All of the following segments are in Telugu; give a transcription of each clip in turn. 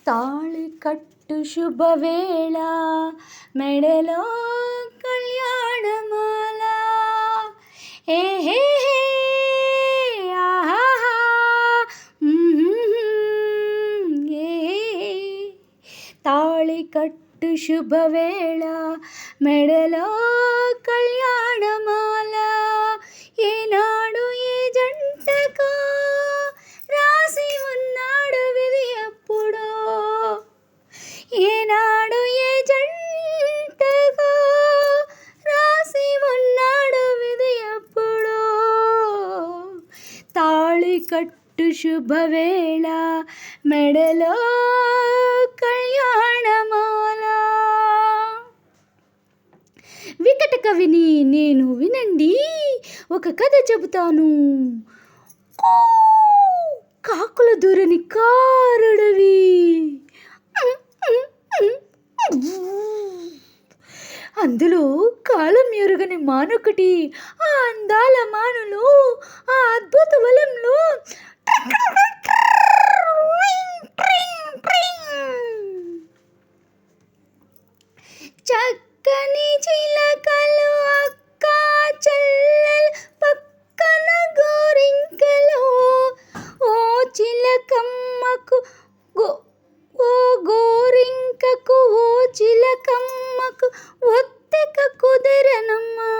తాళి కట్టు శుభవేళ మెడలో కళ్యాణమాల హే హే హే ఆహా తాళి కట్టు శుభవేళ మెడలో కళ్యాణమాల ఏనాడు ఏ జంటకో రాసి ఉన్నాడు విధి ఎప్పుడో ఏనాడు ఏ జంటకో రాసి ఉన్నాడు విధి ఎప్పుడో తాళి కట్టు శుభవేళ మెడలో కళ్యాణమాల. వికట కవిని నేను, వినండి ఒక కథ చెబుతాను. కాకుల దూరని కారడవి, అందులో కాలం ఎరుగని మానొకటి. ఆ అందాల మానులో, ఆ అద్భుత వలంలో చక్కని చిలకలు అక్క చెల్లెలు పక్కన గోరింకలు. ఓ చిలకమ్మకు ఓ గోరింకకు, ఓ చిలకమ్మకు ఒత్తెక కుదరనమ్మా.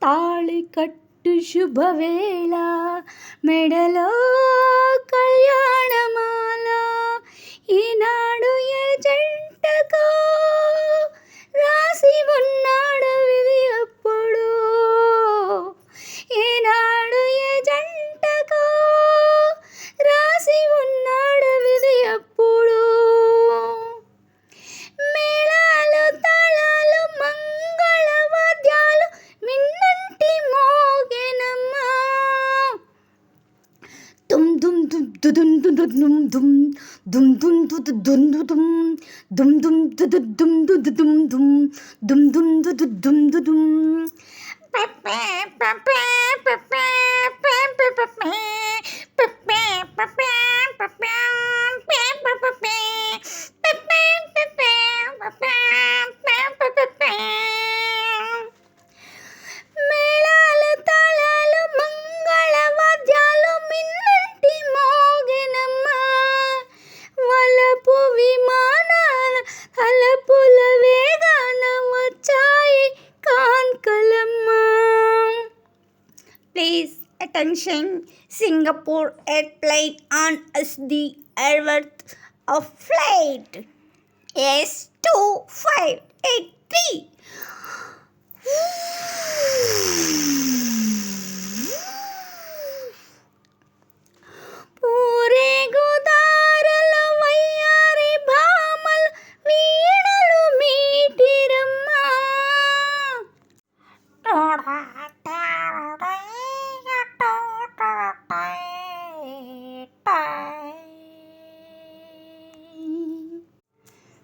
తాళి కట్టు శుభవేళ మెడలో కళ్యాణమాల ఈనాడు ఏ జంటకో రాసి ఉన్నాడు విధి ఎప్పుడు. ఈనాడు ఏ జంటకో రాసి ఉన్నాడు విధి ఎప్పుడు. మేళాలు తాళాలు మంగళవాద్యాలు మిన్నంటి మోగెనమ్మా. దుమ్ దుమ్ దుమ్ దుమ్ దుమ్ దుమ్ దుమ్ దుమ్ దుమ్ దుమ్ దుమ్ దుమ్ దుమ్ దుమ్ దుమ్ దుమ్ దుమ్ దుమ్. మేళాలు తాళాలు మంగళవాద్యాలు మిన్నంటి మోగెనమ్మా. వలపు విమానాల తలపుల వేగాన వచ్చాయి కాంకలమ్మా. Please attention, Singapore airplane on the airworth of flight S2583. పూరేగు దారులు వయ్యారి భామలు వీణలు మీటిరమ్మా.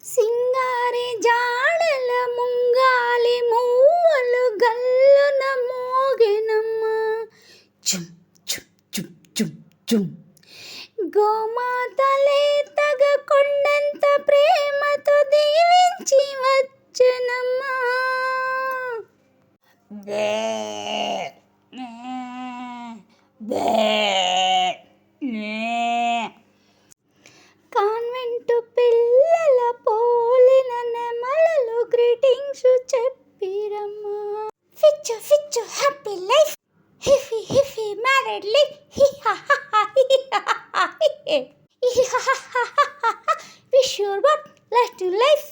సింగారి జాడల ముంగాలి మూవలు గల్లున మోగెనమ్మా. చుమ్ చుమ్ చుమ్ చుమ్ చుమ్. గోమాతలే తగ కొండంత ప్రేమతో దీవించి వచ్చనమ్మా. కాన్వెంటు పిల్లల పోలిన నెమలలు గ్రీటింగ్స్ చెప్పిరమ్మా. ఫిచ్చు ఫిచ్చు హ్యాపీ లైఫ్, హిఫీ హిఫీ married life, wish your but life to life.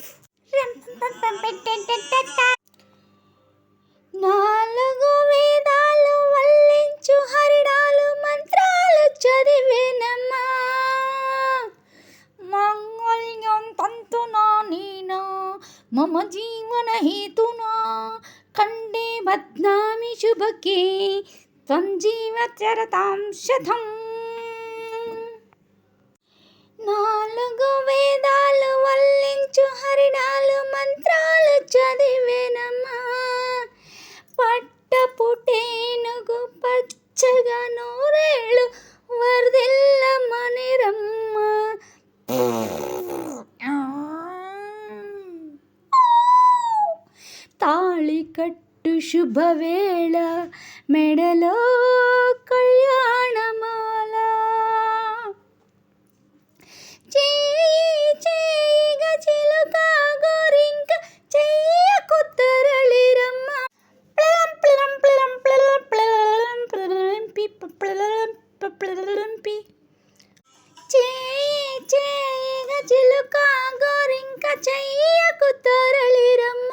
నాలుగు వేదాలు వల్లించు హరిడాలు మంత్రాలు చదివేనమ్మా. మంగళ్యం తంతునా నీనా మమ జీవన హేతునా కండే బధ్నామి శుభకే త్వం జీవత్యరతాం శతం. 4 వేదాలు వల్లించు హరినాలు మంత్రాలు చదివేనమ్మా. పట్టపుటేనుగు పచ్చగా నూరేళ్ళు వర్ధిల్లమని రమ్మ. తాళి కట్టు శుభవేళ మెడలో కళ్యాణమాల. చేయిగా చిలుక గోరింక చెయ్యకు తరలిరమ్మ. ప్లలం ప్లలం ప్లలం ప్లలం ప్లలం ప్లలంపి ప్లలంపి. చేయిగా చిలుక గోరింక చెయ్యకు తరలిరమ్మ.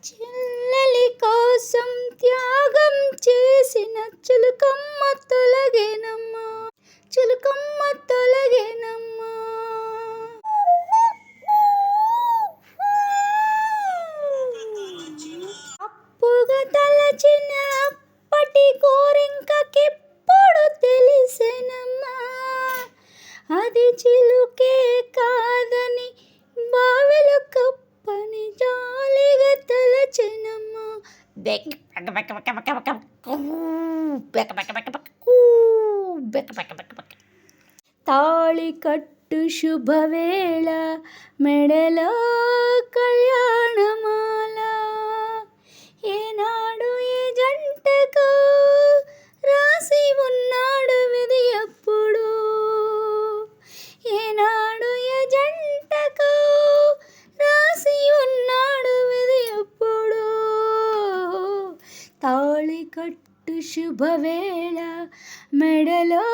చెల్లెలి కోసం త్యాగం చేసిన చిలుకమ్మ తొలగేనమ్మా. చిలుకమ్మ తొలగేనమ్మా. అప్పుగా తలచిన అప్పటి గోరింకకెప్పుడు తెలిసెనమ్మా. అది చిలుకే కాదని బావిలో కప్పని జాలిగా తలచెనమ్మా. తాళి కట్టు శుభవేళ మెడలో కళ్యాణమాల. ఏనాడు ఏ జంటకు రాసి ఉన్నాడు విధి ఎప్పుడు. ఏనాడు ఏ జంటకు రాసి ఉన్నాడు విధి ఎప్పుడు. తాళి కట్టు శుభవేళ మెడలో